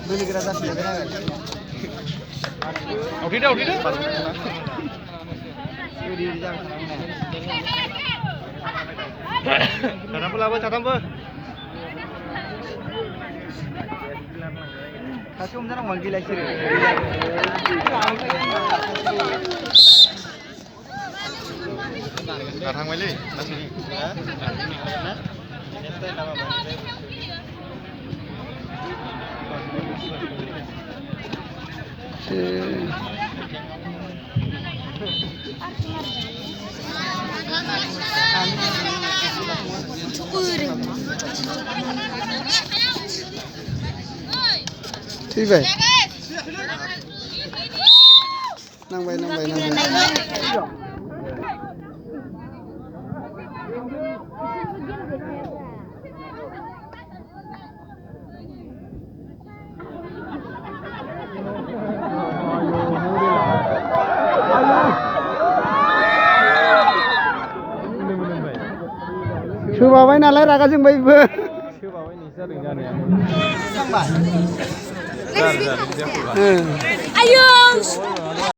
बोलोगोरा जाफिनलायबाय आरो आवथेदो ओरै ओरै जाबाय थानांगौना साथामबो लाबो साथामबो सासे हमजानांगौमोन गैला बिसोरो थांबायलै लासै थैबाय नांबाय नांबाय नांबाय सोबाबाय नालाय रागा जोंबाय बेबो सोबाबाय नोंसो जादों जानाया थांबाय जादों